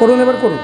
করুন, এবার করুন।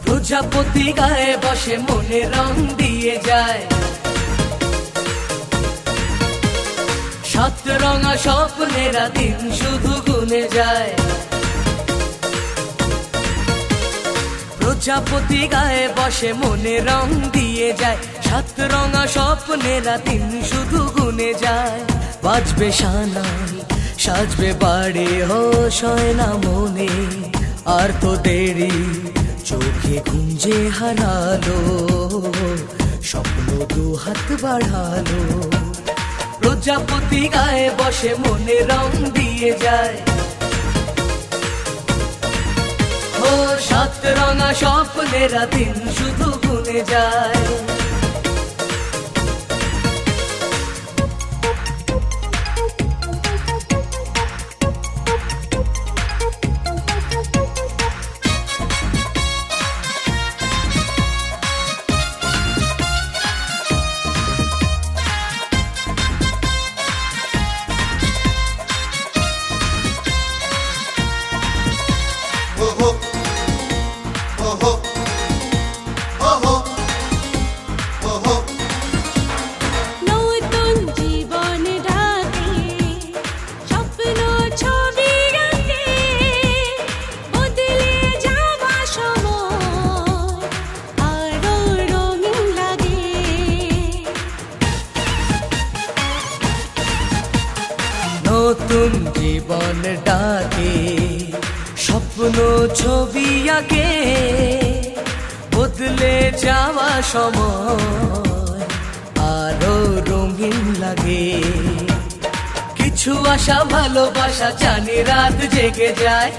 প্রজাপতি গায়ে বসে মনে রং দিয়ে যায়, সাত রঙা স্বপ্নেরা দিন শুধু গুনে যায়। প্রজাপতি গায়ে বসে মনে রং দিয়ে যায়, সাত রঙা স্বপ্নেরা দিন শুধু গুনে যায়। বাজবে সানাই সাজবে বাড়ি, হোশ হয় না মনে আর তো দেরি, চোখে গুঞ্জে হারালো স্বপ্ন দু হাত বাড়ালো। প্রজাপতি গায়ে বসে মনে রং দিয়ে যায়, ও সাত রঙা স্বপ্নেরা দিন শুধু গুনে যায়। নতুন জীবন ডাকে স্বপ্ন ছবি আঁকে, বদলে যাওয়া সময় আরো রঙিন লাগে। কিছু আশা ভালোবাসা জানি রাত জেগে যায়,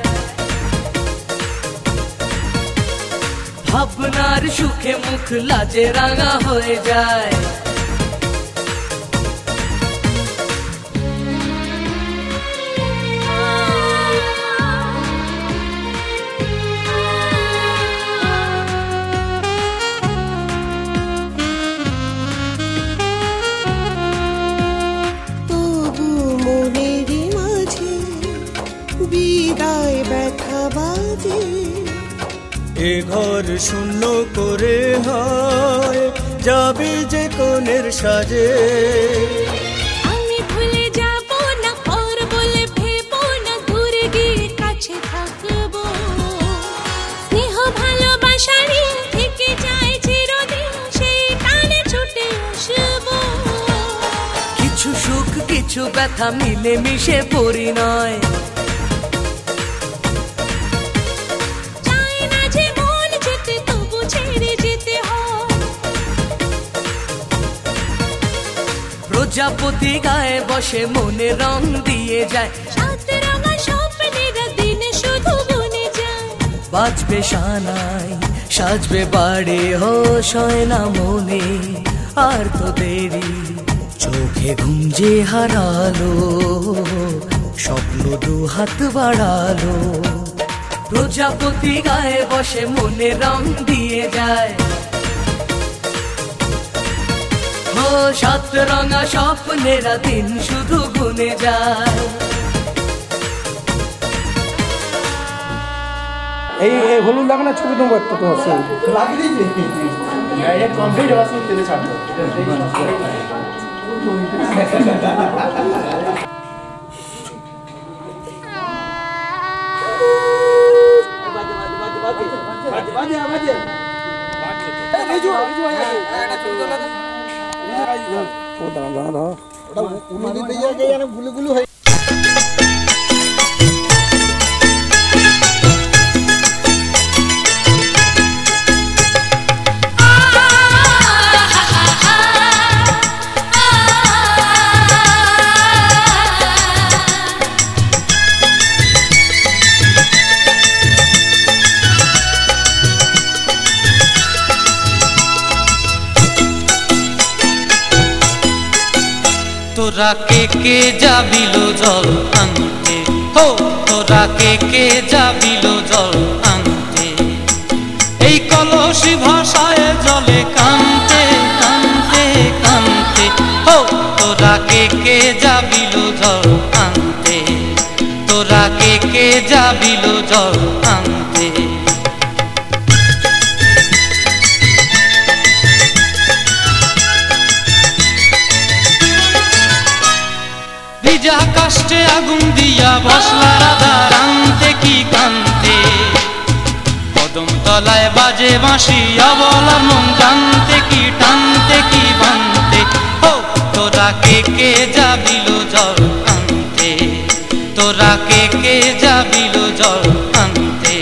ভাবনার সুখে মুখ লাজে রাঙা হয়ে যায়। এ ঘর শূন্য করে হয় যাবি যে কোণের সাজে, আমি ভুলে যাব না আর বলে ভেবো না, দূরে গিয়ে কাছে থাকবো। স্নেহ ভালোবাসারই থেকে যায় চিরদিন, সেই টানে ছুটে আসবো। কিছু সুখ কিছু ব্যথা মিলে মিশে পরিণয়, প্রজাপতি গায়ে বসে মনে রং দিয়ে যায়, সাত রঙা স্বপ্নেরা দিন শুধু গুনে যায়। বাজবে সানাই সাজবে বাড়ি, হোশ হয় না মনে আর তো দেরি, চোখে ঘুম যে হারালো স্বপ্ন দু হাত বাড়ালো। প্রজাপতি গায়ে বসে মনে রং দিয়ে যায়, ও সাত রঙা স্বপ্নেরা দিন শুধু গুনে যায়। এই হলুদ লাগানোর ছবি তোমার একটা তো আছে, লাগিয়ে দিয়েছি কমপ্লিট হওয়ার সময় তেলে ছাড়তো। গুলো হয়ে তোরা কে যাবিল জল আনতে, হো তোরা কে যাবিল জল আনতে, এই কলসি ভাষায় জলে কানতে কানতে কানতে, হো তোরা কে যাবিল জল আনতে, তোরা কে যাবিল জল আনতে। ভিজা কাষ্টে আগুন দিয়া বসলা রাধা রানতে কি কানতে, কদম তলায় বাজে বাঁশি অবলার মন জানতে কি টানতে কি বানতে, হো তোরা কে যাবিল জল আনতে, তোরা কে যাবিল জল আনতে।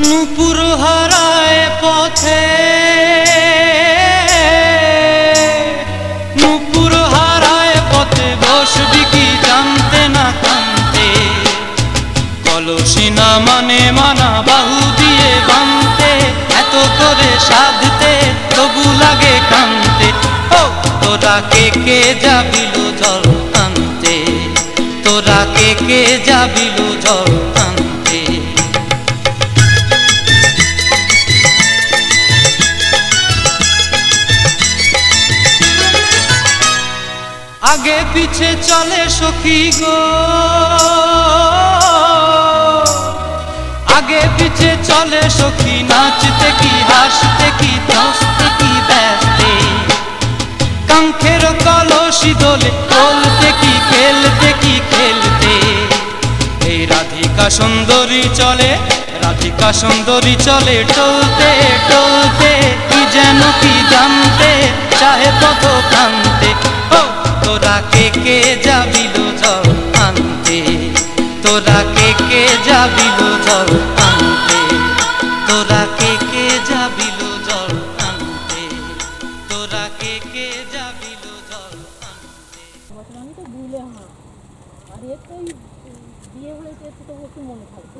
নূপুর হারায় পথে, নূপুর হারায় পথে বসবি কি জানতে না কানতে, কলসি না মানে মানা বাহু দিয়ে বানতে, এত করে সাধতে তবু লাগে কানতে, ও তোরা কে যাবিল জল আনতে, তোরা কে যাবিল জল আনতে। আগে পিছে চলে সখী গো, আগে পিছে চলে সখী, নাচতে কি হাসতে কি দোস্তে কি ব্যস্তে, কাঙ্ক্ষের কলসি দোলে বলতে কি খেলতে কি খেলতে, এই রাধিকা সুন্দরী চলে, রাধিকা সুন্দরী চলে টলতে টলতে, কি যেন কি জানতে চাহে কত কান্তে, ও তোরা কে যাবিল জল আনতে, তোরা কে যাবিল জল আনতে, তোরা কে যাবিল জল আনতে, তোরা কে যাবিল জল আনতে। আমি তো ভুলে হ্যাঁ আর এর তো বিয়ে হয়েছে তো একটু মনে থাকতো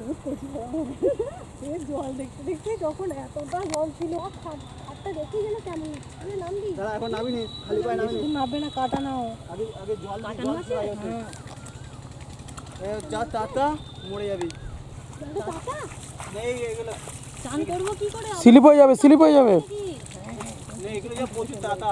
এর জল দেখতে দেখতে যখন এতটা জল ছিল হাতটা দেখে গেলে কেমন আমি নামবি এখন নামিনি, খালি পায়ে নামিনি, নামবে না কাটা নাও আগে আগে জল কাটানো আছে হ্যাঁ যা তাতা মরে যাবি। কাটা নেই এগুলো, চান করবো কি করে স্লিপ হয়ে যাবে, স্লিপ হয়ে যাবে। নেই এগুলো যা প্রচুর তাতা।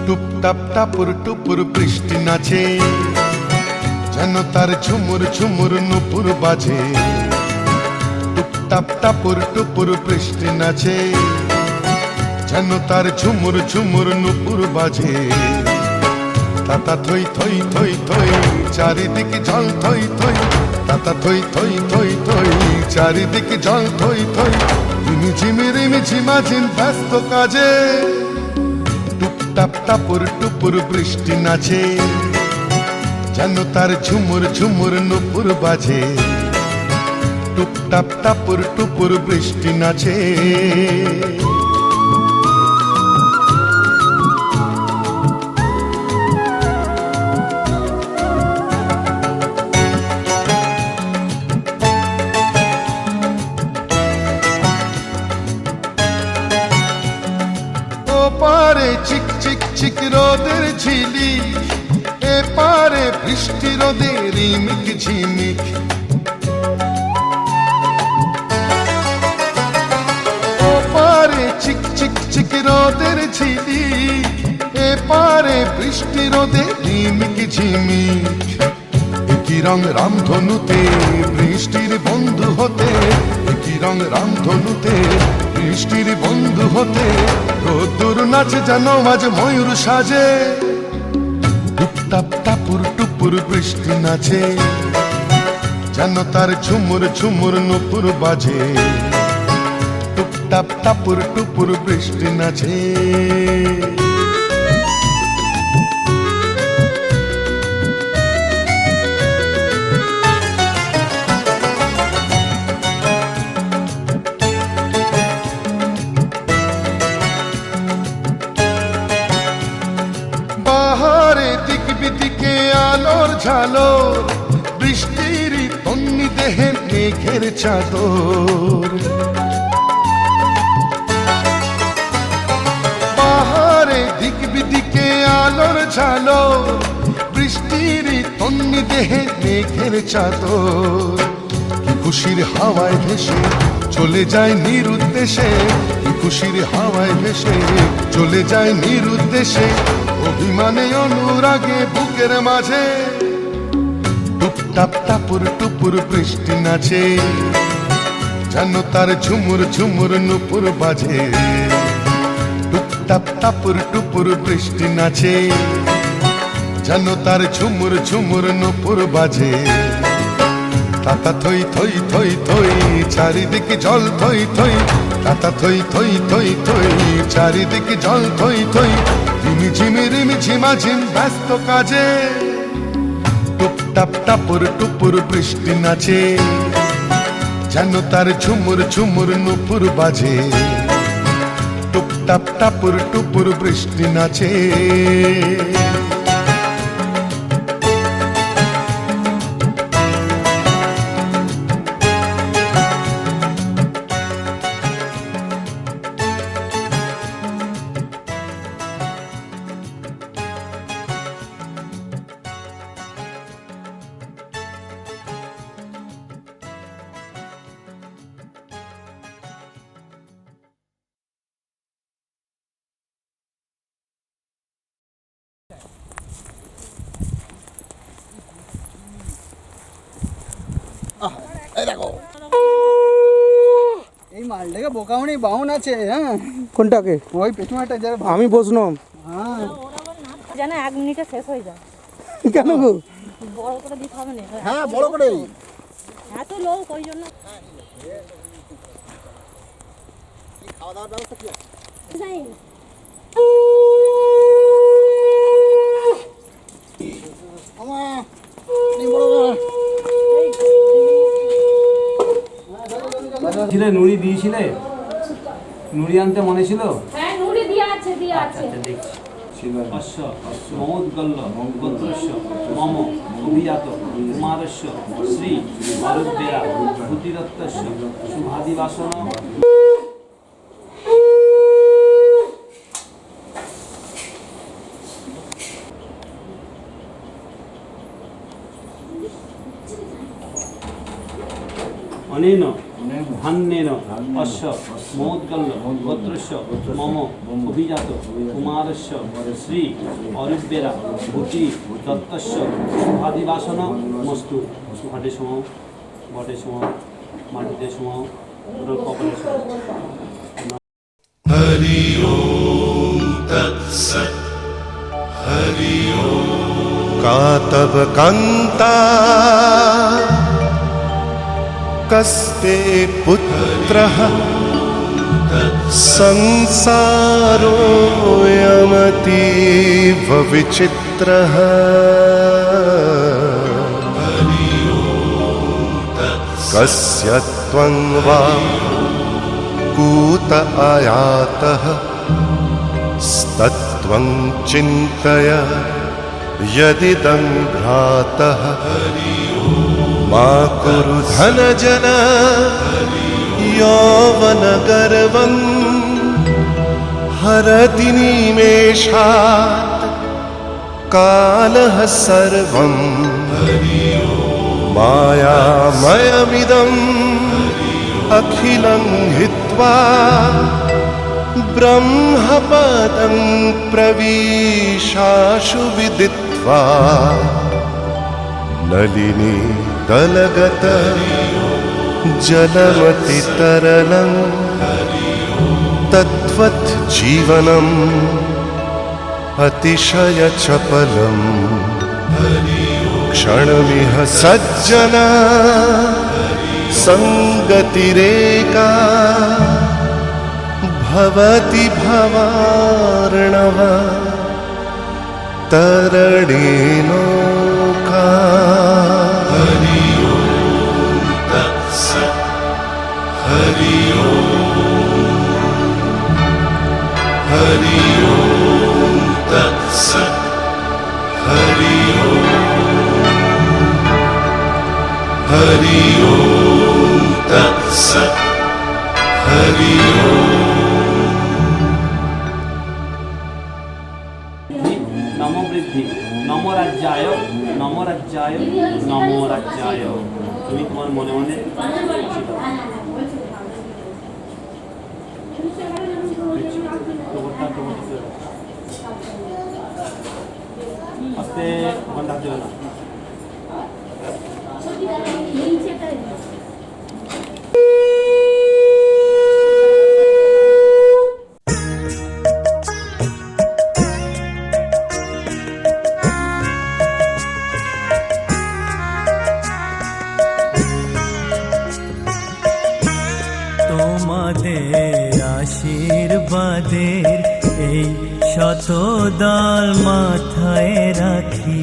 টুপটাপ টাপুর টুপুর বৃষ্টি নাচে, যেন তার ঝুমুর ঝুমুর নুপুর বাজে। টুপটাপ টাপুর টুপুর বৃষ্টি নাচে, যেন তার ঝুমুর ঝুমুর নুপুর বাজে। তাতা থই থই থই থই চারিদিকে জল থই থই, তাতা থই থই থই থই চারিদিকে জল থই থই। রিমি ঝিমি রিমি ঝিমাঝিম ব্যস্ত কাজে, টুপটাপ টাপুর টুপুর বৃষ্টি নাচে, যেন তার ঝুমুর ঝুমুর নুপুর বাজে। টুপটাপ টাপুর টুপুর বৃষ্টি নাচে। পারে চিক চিক চিক রোদের ঝিলি, এ পারে বৃষ্টি রোদের রিমিক ঝিমিক। ও পারে চিক চিক চিক রোদের ঝিলি, এ পারে বৃষ্টি রোদের রিমিক ঝিমিক। একই রং রামধনুতে বৃষ্টির বন্ধু হতে, একই রং রামধনুতে বৃষ্টির বন্ধু হতে। রোদ্দুর নাচে যেন আজ ময়ূর সাজে, টুপটাপ টাপুর টুপুর বৃষ্টি নাচে, যেন তার ঝুমুর ঝুমুর নুপুর বাজে, টুপটাপ টাপুর টুপুর বৃষ্টি নাচে। বাহারে দিক বিদিকে আলোর ঝালর, বৃষ্টির তন্নি দেহে মেঘের চাদর। বাহারে দিক বিদিকে আলোর ঝালর, বৃষ্টির তন্নি দেহে মেঘের চাদর। কি খুশির হাওয়ায় ভেসে চলে যায় নিরুদ্দেশে, কি খুশির হাওয়ায় ভেসে চলে যায় নিরুদ্দেশে, অভিমানে অনুরাগে বুকের মাঝে টুপটাপ টাপুর টুপুর বৃষ্টি নাচে, যেন তার ঝুমুর ঝুমুর নুপুর বাজে, টুপটাপ টাপুর টুপুর বৃষ্টি নাচে, যেন তার ঝুমুর ঝুমুর নুপুর বাজে। তাতা থই থই থই থই চারিদিকে জল থই থই, তাতা থই থই থই থই চারিদিকে জল থই থই, রিমি ঝিমি রিমি ঝিমা ঝিম ব্যস্ত কাজে, টুপটাপ টাপুর টুপুর বৃষ্টি নাচে, যেন তার ঝুমুর ঝুমুর নুপুর বাজে, টুপটাপ টাপুর টুপুর বৃষ্টি নাচে। এই মালটাকে বোকামনি বাউন আছে। হ্যাঁ, কোনটাকে? ওই পেছনেটা যারা আমি বসলাম। হ্যাঁ, যেন 1 মিনিটে শেষ হয়ে যায়। কেন গো? বড় করে দিতে হবে না। হ্যাঁ বড় করে এত লোক ওই জন্য। খাওয়া দাওয়ার ব্যবস্থা কি আছে? যাই ছিলে নুড়ি দিয়েছিলে, নুড়ি আনতে মনে ছিল? হ্যাঁ, নুড়ি দিয়ে আছে, দিয়ে আছে। দেখছি। অশ্ব মমোদ্গল্য গোত্রস্য মম অভিজাত কুমারস্য শ্রী অরুদ্বেরা ভূতিদত্তস্য শুভাদিবাসন। অনেন ধান্যেন অশ্ব মমোদ্গল্য গোত্রস্য মম অভিজাত কুমারস্য শ্রী অরুদ্বেরা ভূতি দত্তস্য শুভাদিবাসন মস্তু। ঘটে সম ঘটে সম মাটিতে সম কপালে সম। হরি ওম তৎসৎ। হরি ওম। কাতব কান্তা কস্তে পুত্রঃ সংসারোऽয়মতীব বিচিত্রঃ। কস্য ত্বং বা কূত আয়াতঃ স্তত্ত্বং চিন্তয় यदिदं भ्रातः। मा कुरु धनजन यौवनगर्वं हरति निमेषात् कालः सर्वं। मायामयमिदम् अखिलं हित्वा ब्रह्मपदं प्रविशाशु विदित्वा। नलिनी दलगत जलमतितरलं तद्वत् जीवनम् अतिशयचपलम्। क्षणमिह सज्जना संगतिरेका भवति भवार्णव तरणे नौका। हरि ओम तत्सत्। हरि ओम। हरि ओम तत्सत्। हरि ओम। हरि ओम तत्सत्। हरि ओम। নম বৃদ্ধি নম রাজ্যায় নম রাজ্যায় নম রাজ্যায়। তুমি তোমার মনে মনে আস্তে ওখান হাত দেবে না। তোমাদের আশীর্বাদের এই শতদল মাথায় রাখি।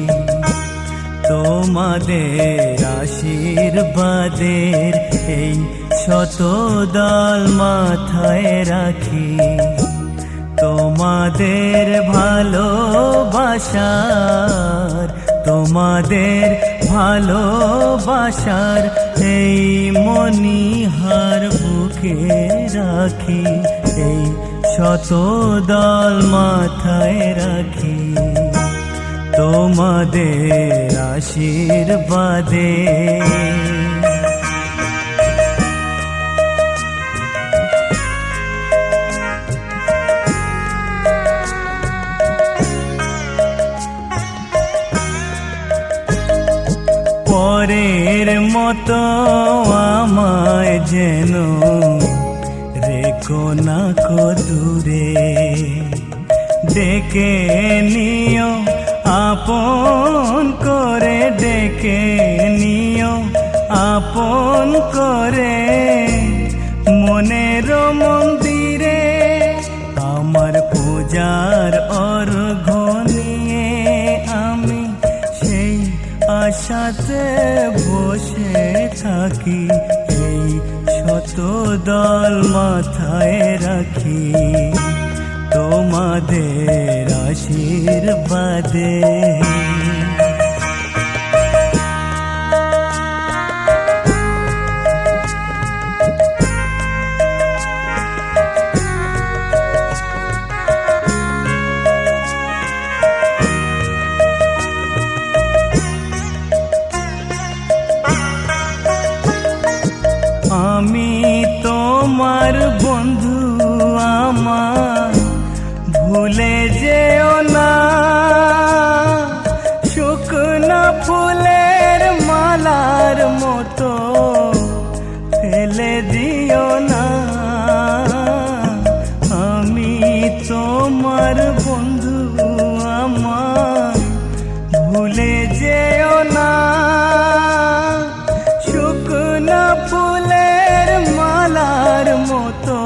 তোমাদের আশীর্বাদের এই শতদল মাথায় রাখি। তোমাদের ভালোবাসার তোমাদের ভালোবাসার এই মণিহার বুকে রাখি। এই শতদল মাথায় রাখি। তোমাদের আশীর্বাদে পরের মতো আমায় যেন রেখো না কো দূরে। ডেকে নিও আপন করে, ডেকে নিও আপন করে। মনের মন্দিরে আমার পূজার অর্ঘ্য নিয়ে আমি সেই আশাতে বসে থাকি। এই শতদল মাথায় রাখি। তোমাদের আশীর্বাদে আমি তোমার বন্ধু, আমার ভুলে যেও না। শুকনো ফুলের মালার মতো ফেলে দিও না। আমি তোমার বন্ধু, আমার ভুলে যেও না। শুকনো ফুলের মালার মতো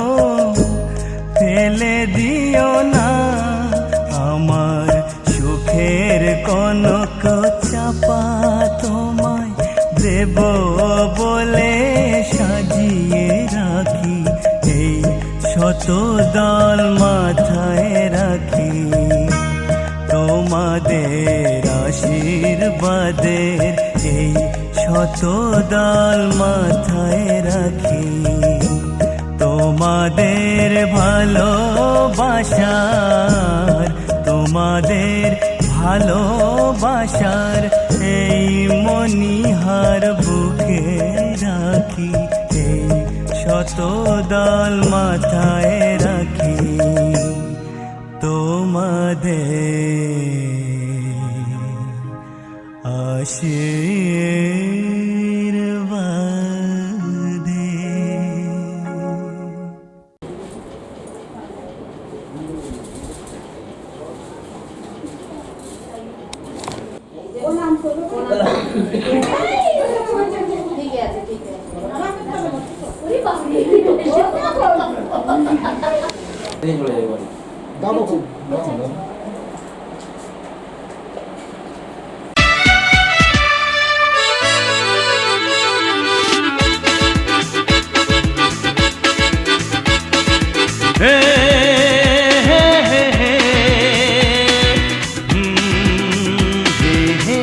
ফেলে দিও না। আমার সুখের কনক চাপা তোমায় দেব বলে সাজিয়ে রাখি। এই শতদল মাথায় রাখি। তোমাদের আশীর্বাদের এই শতদল মাথায় রাখি। তোমাদের ভালোবাসার তোমাদের ভালোবাসার এই মণিহার বুকে রাখি। এই শতদল মাথায় রাখি। তোমাদের আশীর্বাদে। ও নাম করবো হে হে হে হে হে হে হে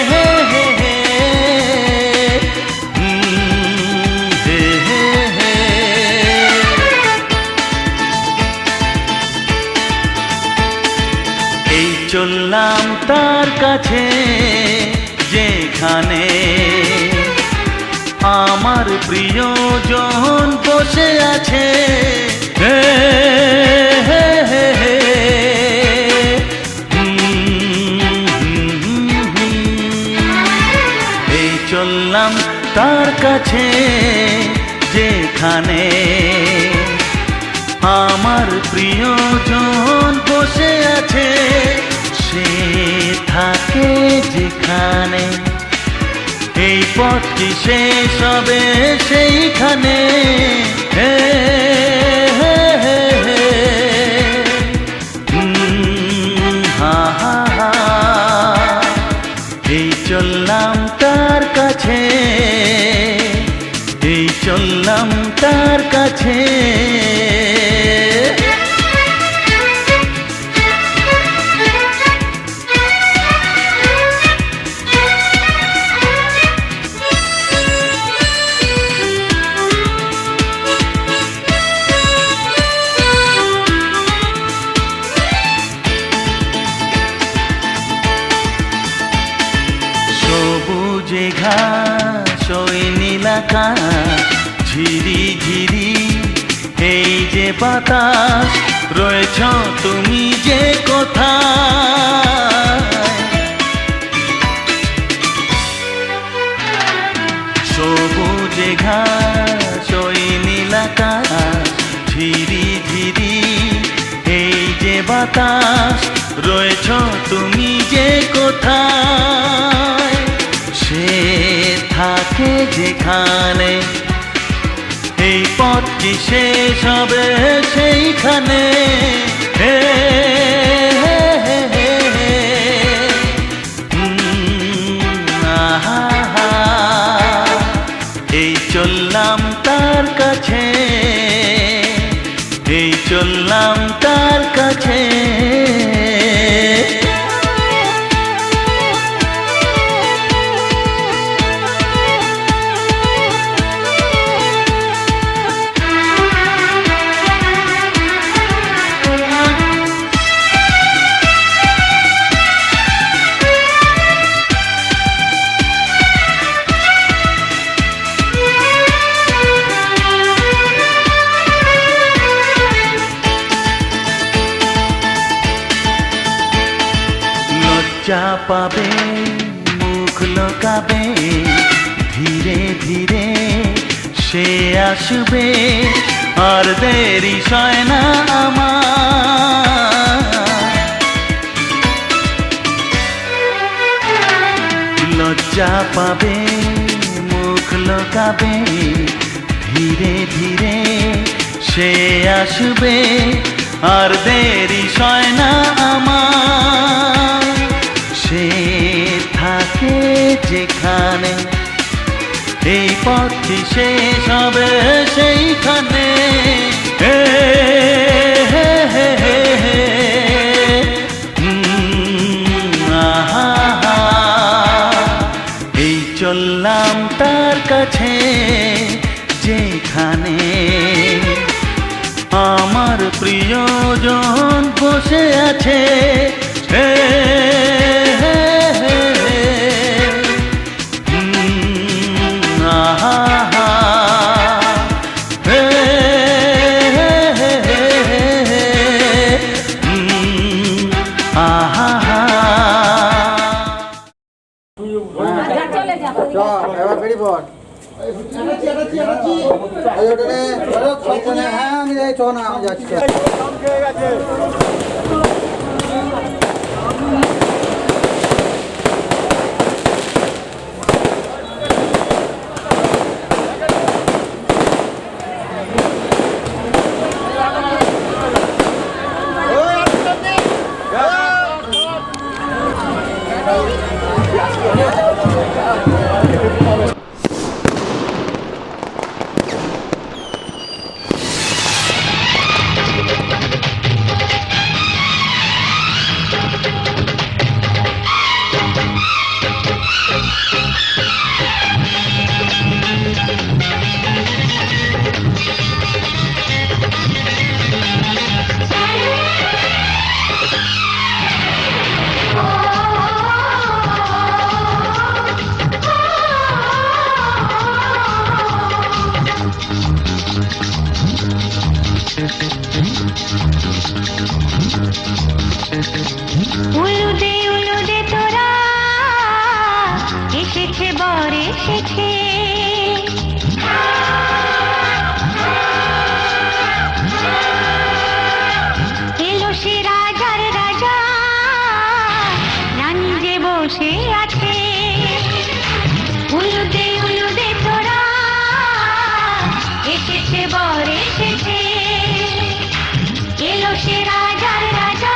হে হে হে হে এই চললাম তার কাছে যেখানে আমার প্রিয়জন বসে আছে হে হে হে হে এই চললাম তার কাছে যেখানে আমার প্রিয়জন বসে আছে সে থাকে যেখানে এই পথ কি শেষ হবে সেইখানে হে হে হে হে হা হা হা এই চললাম তার কাছে এই চললাম তার কাছে সবুজে ঘাস ওই নীলাকাশ ঝিরি ঝিরি এই যে বাতাস রয়েছ তুমি যে কোথায় সবুজে ঘাস ওই নীলাকাশ ঝিরি ঝিরি এই যে বাতাস রয়েছ তুমি যে কোথায় সে থাকে যেখানে এই পথ কি শেষ হবে সেইখানে হে হে হে হে হে আহা হা এই চললাম তার কাছে এই চললাম তার কাছে লজ্জা পাবে মুখ লোকাবে ধীরে ধীরে সে আসবে আর দেরি সয় না আমার লজ্জা পাবে মুখ লোকাবে ধীরে ধীরে সে আসবে আর দেরি সয় না আমার সে থাকে যেখানে এই পথ কি শেষ হবে সেইখানে হে হে হে হে হে আহা হা এই চললাম তার কাছে যেখানে আমার প্রিয়জন বসে আছে হে হে হে হে আহা হা হে হে হে হে হে আহা হা এবার বেরি পড় হ্যাঁ আমি যাই চ না আমি যাচ্ছি উলুদে উলুদে তোরা এসেছে বর এসেছে এলো সে রাজার রাজা রানী যে বসে আছে উলুদে উলুদে তোরা এসেছে বর এসেছে এলো সে রাজার রাজা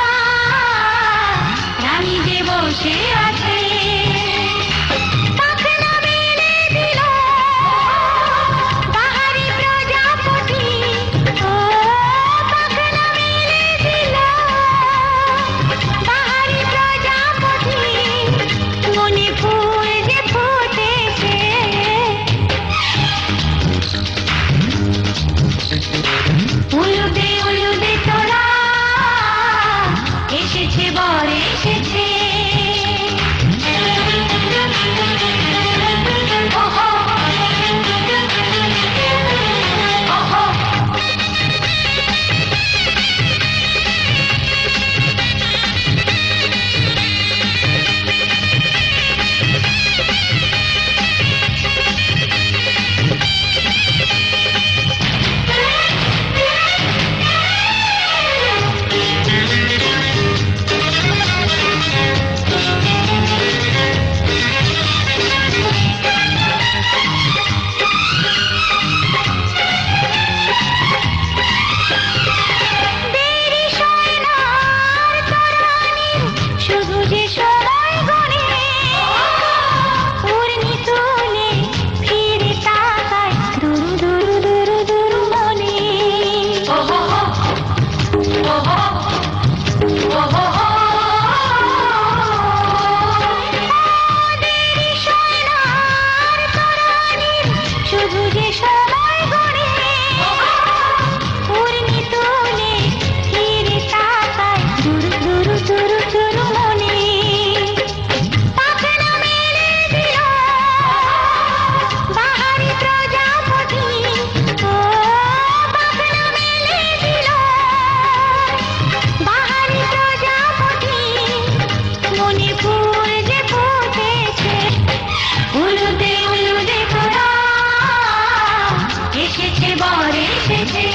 রানী যে বসে আছে পাখনা মেলে দিল বাহারি প্রজাপতি ও পাখনা মেলে দিল বাহারি প্রজাপতি মনে ফুল যে ফুটেছে উলুদে উলুদে তোরা এসেছে বর এসেছে ওহো ওহো দেরি সোনার তরানির শুধু যে সময় গণে উর্মি তুলে ফিরে তাকায় দুরু দুরু দুরু দুরু মনে ওহো ওহো ওহো দেরি সোনার তরানির শুধু যে সময় গণে উর্মি তুলে ফিরে তাকায় দুরু দুরু দুরু দুরু মনে পাখনা মেলে দিল বাহারি প্রজাপতি ও পাখনা মেলে দিল বাহারি প্রজাপতি মনে ফুল যে ফুটেছে উলুদে উলুদে তোরা এসেছে বর এসেছে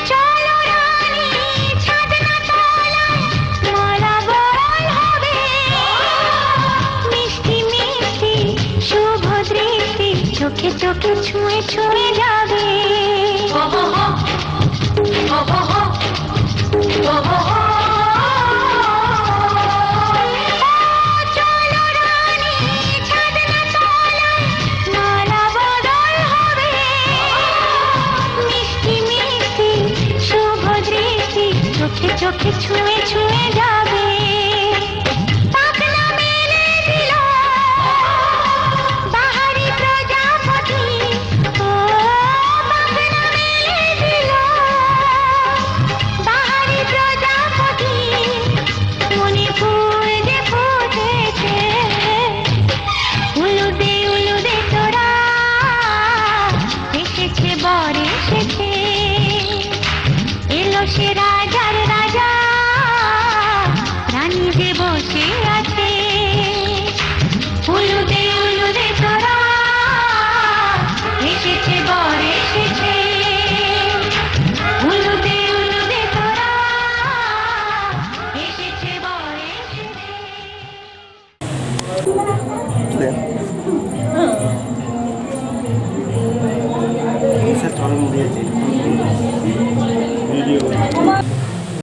চলো রানী ছাদনা তলায় মালা বরণ হবে মিষ্টি মিষ্টি শুভ দৃষ্টি চোখে চোখে ছুঁয়ে ছুঁয়ে যাবে চলো রানী ছাদনা তলায় মালা বদল হবে মিষ্টি মিষ্টি শুভ দৃষ্টি চোখে চোখে ছুঁয়ে ছুঁয়ে যাবে পাখনা মেলে দিল বাহারি প্রজাপতি ও পাখনা মেলে দিল বাহারি প্রজাপতি মনে ফুল যে ফুটেছে উলুদে উলুদে তোরা এসেছে বর এসেছে এলো সে রাজার রাজা রানী যে বসে আছে দেন।